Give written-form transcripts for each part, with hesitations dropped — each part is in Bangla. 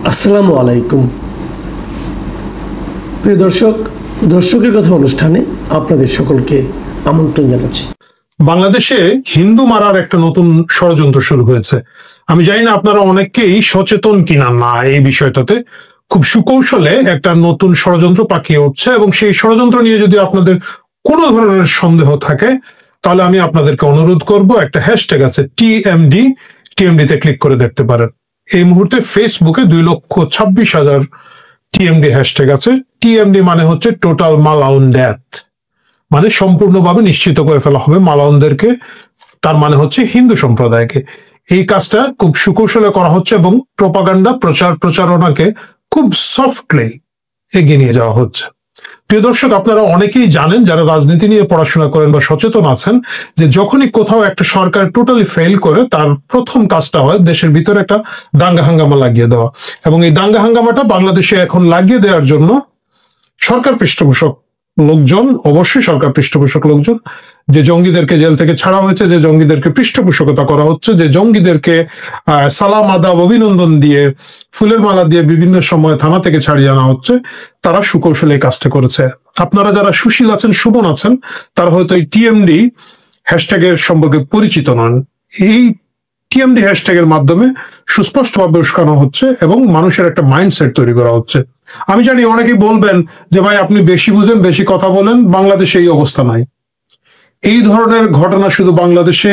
আসসালামু আলাইকুম প্রিয় দর্শক, দর্শকের কথা অনুষ্ঠানে আপনাদের সকলকে আমন্ত্রণ জানাচ্ছি। বাংলাদেশে হিন্দু মারার একটা নতুন ষড়যন্ত্র শুরু হয়েছে। আমি জানি না আপনারা অনেকেই সচেতন কিনা না এই বিষয়টাতে। খুব সুকৌশলে একটা নতুন ষড়যন্ত্র পাকিয়ে উঠছে এবং সেই ষড়যন্ত্র নিয়ে যদি আপনাদের কোনো ধরনের সন্দেহ থাকে তাহলে আমি আপনাদেরকে অনুরোধ করব, একটা হ্যাশট্যাগ আছে টিএমডি, টিএমডিতে ক্লিক করে দেখতে পারেন। এই মুহূর্তে ফেসবুকে 2,26,000 টিএমডি হ্যাশট্যাগ আছে। টিএমডি মানে হচ্ছে টোটাল মালাউন ডেথ, মানে সম্পূর্ণভাবে নিশ্চিত করে ফেলা হবে মালাউনদেরকে, তার মানে হচ্ছে হিন্দু সম্প্রদায়কে। এই কাজটা খুব সুকৌশলে করা হচ্ছে এবং প্রপাগান্ডা প্রচারণাকে খুব সফটলি এগিয়ে নিয়ে যাওয়া হচ্ছে। প্রিয় দর্শক, আপনারা অনেকেই জানেন যারা রাজনীতি নিয়ে পড়াশোনা করেন বা সচেতন আছেন যে যখনই কোথাও একটা সরকার টোটালি ফেল করে তার প্রথম কাজটা হয় দেশের ভিতরে একটা দাঙ্গা হাঙ্গামা লাগিয়ে দেওয়া। এবং এই দাঙ্গা হাঙ্গামাটা বাংলাদেশে এখন লাগিয়ে দেওয়ার জন্য সরকার পৃষ্ঠপোষক লোকজন, অবশ্যই সরকার পৃষ্ঠপোষক লোকজন, যে জঙ্গিদেরকে জেল থেকে ছাড়া হয়েছে, যে জঙ্গিদেরকে পৃষ্ঠপোষকতা করা হচ্ছে, যে জঙ্গিদেরকে সালাম আদাব অভিনন্দন দিয়ে ফুলের মালা দিয়ে বিভিন্ন সময় থানা থেকে ছাড়িয়ে আনা হচ্ছে, তারা সুকৌশলে এই কাজটা করেছে। আপনারা যারা সুশীল আছেন, সুমন আছেন, তারা হয়তো এই টিএমডি হ্যাশট্যাগের সম্পর্কে পরিচিত নন। এই টিএমডি হ্যাশট্যাগের মাধ্যমে সুস্পষ্টভাবে উস্কানো হচ্ছে এবং মানুষের একটা মাইন্ডসেট তৈরি করা হচ্ছে। আমি জানি অনেকেই বলবেন যে ভাই আপনি বেশি বুঝেন, বেশি কথা বলেন, বাংলাদেশে এই অবস্থা নাই। এই ধরনের ঘটনা শুধু বাংলাদেশে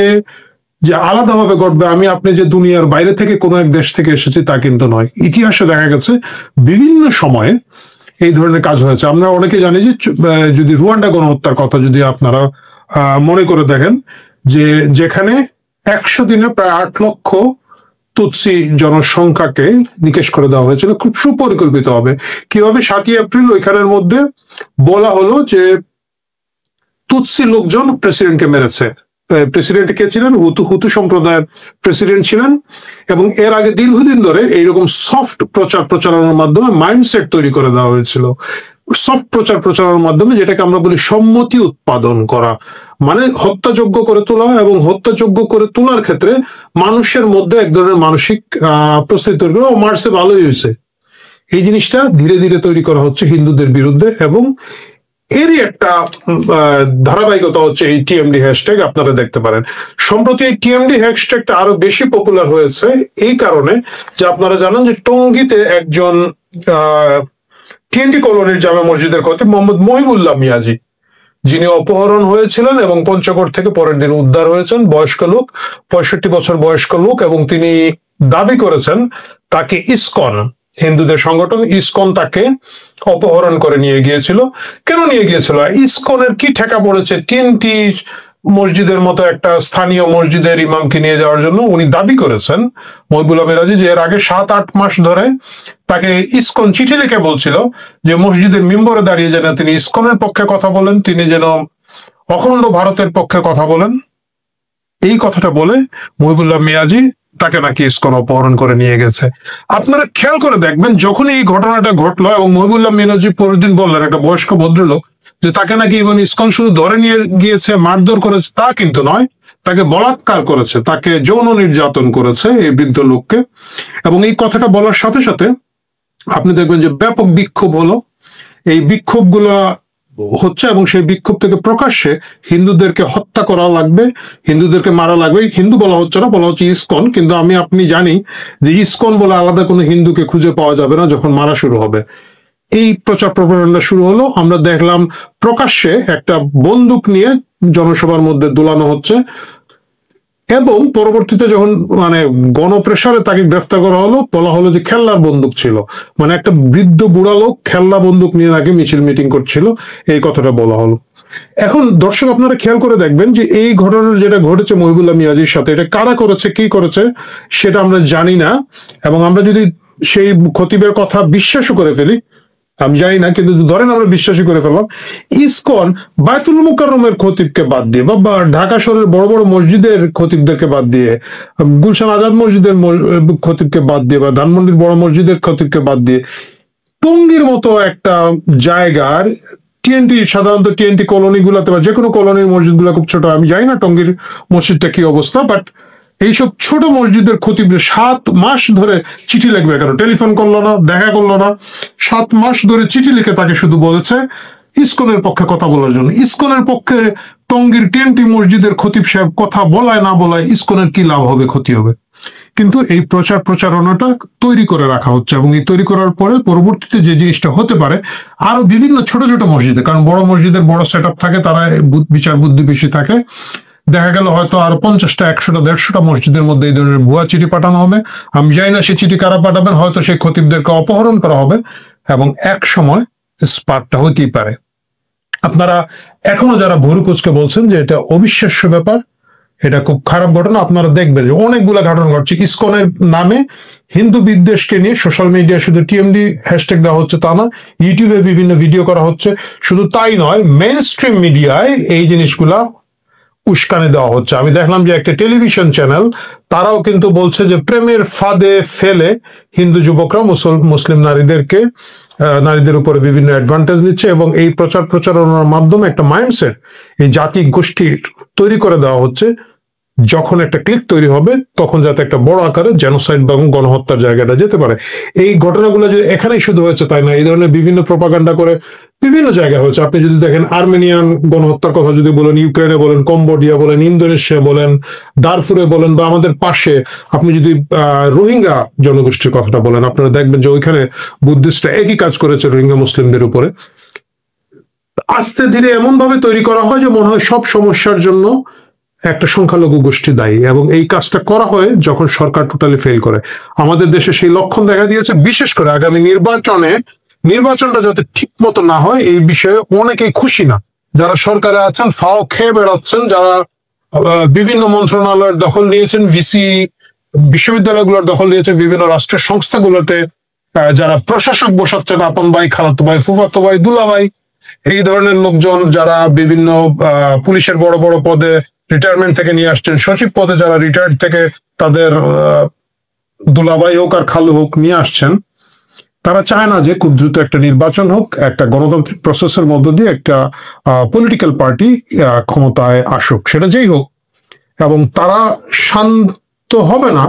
যে আলাদাভাবে ঘটবে, আমি আপনি যে দুনিয়ার বাইরে থেকে কোনো এক দেশ থেকে এসেছি তা কিন্তু নয়। ইতিহাসে দেখা গেছে বিভিন্ন সময়ে এই ধরনের কাজ হয়েছে। আমরা অনেকে জানি যে যদি রুয়ান্ডা গণহত্যার কথা যদি আপনারা মনে করে দেখেন, যে যেখানে 100 দিনে প্রায় 8 লক্ষ তুৎসি জনসংখ্যাকে নিকেশ করে দেওয়া হয়েছিল খুব সুপরিকল্পিত হবে। কিভাবে 7ই এপ্রিল ওইখানের মধ্যে বলা হলো যে তুৎসি লোকজন প্রেসিডেন্টকে মেরেছে। প্রেসিডেন্ট কে ছিলেন? হুতু সম্প্রদায়ের প্রেসিডেন্ট ছিলেন। এবং এর আগে দীর্ঘদিন ধরে এইরকম সফট প্রচারণার মাধ্যমে মাইন্ডসেট তৈরি করে দেওয়া হয়েছিল। সফট প্রচারণার মাধ্যমে, যেটাকে আমরা বলি সম্মতি উৎপাদন করা, মানে হত্যাযোগ্য করে তোলা, এবং হত্যাযোগ্য করে তোলার ক্ষেত্রে মানুষের মধ্যে এক ধরনের মানসিক প্রস্তুতি তৈরি করা। ও মার্সে ভালোই হয়েছে। এই জিনিসটা ধীরে ধীরে তৈরি করা হচ্ছে হিন্দুদের বিরুদ্ধে, এবং এরই একটা ধারাবাহিকতা হচ্ছে এই টিএমডি হ্যাশট্যাগ। আপনারা দেখতে পারেন সম্প্রতি এই টিএমডি হ্যাশট্যাগটা আরো বেশি পপুলার হয়েছে এই কারণে যে আপনারা জানেন যে টঙ্গীতে একজন টিএনটি কলোনির জামে মসজিদের খতিব মোহাম্মদ মহিবুল্লাহ মিয়াজি, যিনি অপহরণ হয়েছিলেন এবং পঞ্চগড় থেকে পরের দিন উদ্ধার হয়েছেন, বয়স্ক লোক, 65 বছর বয়স্ক লোক, এবং তিনি দাবি করেছেন তাকে ইসকন, হিন্দুদের সংগঠন ইসকন, তাকে অপহরণ করে নিয়ে গিয়েছিল। কেন নিয়ে গিয়েছিল? ইসকনের কি ঠেকা পড়েছে টিএনটি মসজিদের মতো একটা স্থানীয় মসজিদের ইমামকে নিয়ে যাওয়ার জন্য? উনি দাবি করেছেন মহিবুল্লাহ মিরাজি যে এর আগে 7-8 মাস ধরে তাকে ইসকন চিঠি লিখে বলছিল যে মসজিদের মিম্বরে দাঁড়িয়ে যেন তিনি ইসকনের পক্ষে কথা বলেন, তিনি যেন অখণ্ড ভারতের পক্ষে কথা বলেন। এই কথাটা বলে মহিবুল্লাহ মিয়াজি তাকে নাকি ইসকন অপহরণ করে নিয়ে গেছে। আপনারা খেয়াল করে দেখবেন যখনই এই ঘটনাটা ঘটলো এবং মহিবুল্লাহ মিয়াজি পরের দিন বললেন, একটা বয়স্ক ভদ্রলোক, যে তাকে নাকি ইভেন ইসকন শুধু ধরে নিয়ে গিয়েছে, মারধর করেছে তা কিন্তু নয়, তাকে বলাৎকার করেছে, তাকে যৌন নির্যাতন করেছে এই বৃদ্ধ লোককে। এবং এই কথাটা বলার সাথে সাথে আপনি দেখবেন যে ব্যাপক বিক্ষোভ হলো। এই বিক্ষোভগুলো হচ্ছে এবং সেই বিক্ষোভ থেকে প্রকাশ্যে হিন্দুদেরকে হত্যা করা লাগবে, হিন্দুদেরকে মারা লাগবে। হিন্দু বলা হচ্ছে না, বলা হচ্ছে ইসকন। কিন্তু আমি আপনি জানি যে ইসকন বলে আলাদা কোনো হিন্দুকে খুঁজে পাওয়া যাবে না যখন মারা শুরু হবে। এই প্রচার প্রচারণা শুরু হলো। আমরা দেখলাম প্রকাশ্যে একটা বন্দুক নিয়ে জনসভার মধ্যে দোলানো হচ্ছে, এবং পরবর্তীতে যখন মানে গণপ্রেসারে তাকে গ্রেফতার করা হলো, বলা হলো যে খেলনার বন্দুক ছিল, মানে একটা বৃদ্ধ বুড়া লোক খেলনা বন্দুক নিয়ে নাকি মিছিল মিটিং করছিল, এই কথাটা বলা হলো। এখন দর্শক আপনারা খেয়াল করে দেখবেন যে এই ঘটনা যেটা ঘটেছে মহিবুল্লাহ মিয়াজির সাথে, এটা কারা করেছে, কি করেছে সেটা আমরা জানি না। এবং আমরা যদি সেই খতিবের কথা বিশ্বাসও করে ফেলি, আমি জানি না, কিন্তু ধরেন আমরা বিশ্বাসী করে ফেললাম, ইসকন বায়তুল মুকাররমের খতিবকে বাদ দিয়ে বা ঢাকা শহরের বড় বড় মসজিদের খতিবদেরকে বাদ দিয়ে, গুলশান আজাদ মসজিদের খতিবকে বাদ দিয়ে, বা ধানমন্ডির বড় মসজিদের খতিবকে বাদ দিয়ে টঙ্গীর মতো একটা জায়গার টিএনটি, সাধারণত টিএনটি কলোনি গুলাতে বা যে কোনো কলোনির মসজিদ গুলা খুব ছোট, আমি জানি না টঙ্গীর মসজিদটা কি অবস্থা, বাট এইসব ছোট মসজিদের খতিব 7 মাস ধরে চিঠি লিখবে, কেন টেলিফোন করলো না, দেখা করলো না, 7 মাস ধরে চিঠি লিখে তাকে শুধু বলেছে ইসকনের পক্ষে কথা বলার জন্য। ইসকনের পক্ষে টঙ্গীর TNT মসজিদের খতিব সাহেব কথা বলায় না বলায় ইসকনের কি লাভ হবে, ক্ষতি হবে? কিন্তু এই প্রচারণাটা তৈরি করে রাখা হচ্ছে, এবং এই তৈরি করার পরে পরবর্তীতে যে জিনিসটা হতে পারে আরো বিভিন্ন ছোট ছোট মসজিদে, কারণ বড় মসজিদের বড় সেট থাকে, তারা বিচার বুদ্ধি বেশি থাকে, দেখা গেল হয়তো আরো 50টা 100টা 150টা মসজিদের মধ্যে এই ধরনের ভুয়া চিঠি পাঠানো হবে। আমি জানি না সে চিঠি কারা পাঠাবেন, হয়তো সেই খতিবদেরকে অপহরণ করা হবে, এবং এক সময় স্পার্কটা হতেই পারে। আপনারা এখনো যারা ভুরুকুচকে বলছেন যে এটা অবিশ্বাস্য ব্যাপার, এটা খুব খারাপ ঘটনা, আপনারা দেখবেন যে অনেকগুলা ঘটনা ঘটছে ইসকনের নামে। হিন্দু বিদ্বেষকে নিয়ে সোশ্যাল মিডিয়া শুধু TMD হ্যাশট্যাগ দেওয়া হচ্ছে তা না, ইউটিউবে বিভিন্ন ভিডিও করা হচ্ছে। শুধু তাই নয়, মেইন স্ট্রিম মিডিয়ায় এই জিনিসগুলা উস্কানি দেওয়া হচ্ছে। আমি দেখলাম যে একটা টেলিভিশন চ্যানেল তারাও কিন্তু বলছে যে প্রেমের ফাঁদে ফেলে হিন্দু যুবকরা মুসলিম নারীদের উপরে বিভিন্ন অ্যাডভান্টেজ নিচ্ছে, এবং এই প্রচারণার মাধ্যমে একটা মাইন্ডসেট এই জাতি গোষ্ঠীর তৈরি করে দেওয়া হচ্ছে। যখন একটা ক্লিক তৈরি হবে তখন যাতে একটা বড় আকারে জেনোসাইড বা গণহত্যার জায়গাটা যেতে পারে। এই ঘটনাগুলো যে এখানেই শুধু হয়েছে তাই না, এই ধরনের বিভিন্ন প্রপাগান্ডা করে বিভিন্ন জায়গায় হয়েছে। আপনি যদি দেখেন আর্মেনিয়ান গণহত্যার কথা যদি বলেন, ইউক্রেনে বলেন, কম্বোডিয়া বলেন, ইন্দোনেশিয়া বলেন, দারফুরে বলেন, বা আমাদের পাশে আপনি যদি রোহিঙ্গা জনগোষ্ঠীর কথাটা বলেন, আপনারা দেখবেন যে ওইখানে বুদ্ধিস্টরা একই কাজ করেছে রোহিঙ্গা মুসলিমদের উপরে। আস্তে ধীরে এমন ভাবে তৈরি করা হয় যে মনে হয় সব সমস্যার জন্য একটা সংখ্যালঘু গোষ্ঠী দায়ী, এবং এই কাজটা করা হয় যখন সরকার টোটালি ফেল করে। আমাদের দেশে সেই লক্ষণ দেখা দিয়েছে, বিশেষ করে আগামী নির্বাচনটা যাতে ঠিক মতো না হয় এই বিষয়ে অনেকেই খুশি না। যারা সরকারে আছেন ফাও খেয়ে বেড়াচ্ছেন, যারা বিভিন্ন মন্ত্রণালয়ের দখল নিয়েছেন, বিশ্ববিদ্যালয়গুলোর দখল নিয়েছেন, বিভিন্ন রাষ্ট্রের সংস্থাগুলোতে যারা প্রশাসক বসাচ্ছেন, আপন ভাই, খালাতো ভাই, ফুফাতো ভাই, দুলাভাই, এই ধরনের লোকজন যারা বিভিন্ন পুলিশের বড় বড় পদে রিটায়ারমেন্ট থেকে নিয়ে আসছেন, সচিব পদে যারা রিটায়ার্ড থেকে তাদের দুলাভাই হোক আর খালু হোক নিয়ে আসছেন, তারা চায় না যে খুব দ্রুত একটা নির্বাচন হোক, একটা গণতান্ত্রিক প্রসেসের মধ্য দিয়ে একটা পলিটিক্যাল পার্টি ক্ষমতায় আসুক, সেটা যেই হোক। এবং তারা শান্ত হবে না,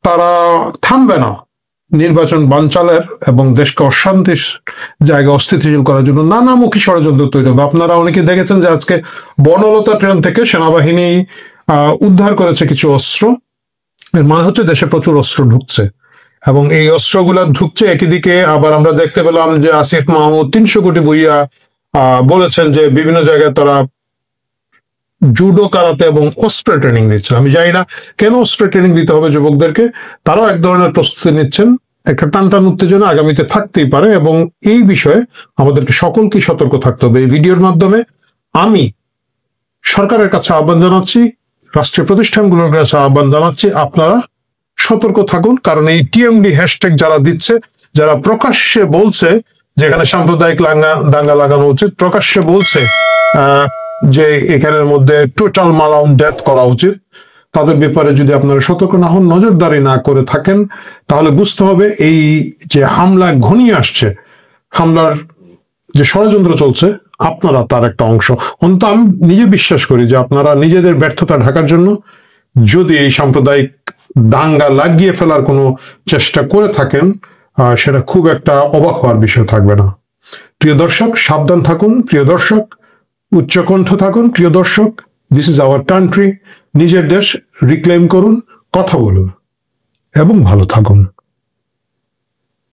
তারা থামবে না নির্বাচন বানচালের এবং দেশকে অশান্তির জায়গায় অস্থিতিশীল করার জন্য নানামুখী ষড়যন্ত্র তৈরি হবে। আপনারা অনেকে দেখেছেন যে আজকে বনলতা ট্রেন থেকে সেনাবাহিনী উদ্ধার করেছে কিছু অস্ত্র। এর মানে হচ্ছে দেশে প্রচুর অস্ত্র ঢুকছে, এবং এই অস্ত্রগুলা ঢুকছে। একই দিকে আবার আমরা দেখতে পেলাম যে আসিফ মাহমুদ 300 কোটি বইয়া বলেছেন যে বিভিন্ন জায়গায় তারা জুডো, কারাতে এবং অস্ত্র ট্রেনিং দিচ্ছেন। আমি জানি না কেন অস্ত্র ট্রেনিং দিতে হবে যুবকদেরকে, তারাও এক ধরনের প্রস্তুতি নিচ্ছেন। একটা টানটান উত্তেজনা আগামীতে থাকতেই পারে, এবং এই বিষয়ে আমাদেরকে সকলকে সতর্ক থাকতে হবে। এই ভিডিওর মাধ্যমে আমি সরকারের কাছে আহ্বান জানাচ্ছি, রাষ্ট্রীয় প্রতিষ্ঠানগুলোর কাছে আহ্বান জানাচ্ছি, আপনারা সতর্ক থাকুন। কারণ এই TMD হ্যাশট্যাগ যারা দিচ্ছে, যারা প্রকাশ্যে বলছে যেখানে সাম্প্রদায়িক দাঙ্গা লাগানো উচিত, প্রকাশ্যে বলছে যে এখানের মধ্যে টোটাল মালাউন ডেথ করা উচিত, তাদের ব্যাপারে যদি আপনারা সতর্ক না হন, নজরদারি না করে থাকেন, তাহলে বুঝতে হবে এই যে হামলা ঘনিয়ে আসছে, হামলার যে ষড়যন্ত্র চলছে, আপনারা তার একটা অংশ। অন্তত আমি নিজে বিশ্বাস করি যে আপনারা নিজেদের ব্যর্থতা ঢাকার জন্য যদি এই সাম্প্রদায়িক দাঙ্গা লাগিয়ে ফেলার কোনো চেষ্টা করে থাকেন, সেটা খুব একটা অবাক হওয়ার বিষয় থাকবে না। প্রিয় দর্শক, সাবধান থাকুন। প্রিয় দর্শক, উচ্চকণ্ঠ থাকুন। প্রিয় দর্শক, দিস ইজ আওয়ার কান্ট্রি। নিজের দেশ রিক্লেম করুন, কথা বলুন এবং ভালো থাকুন।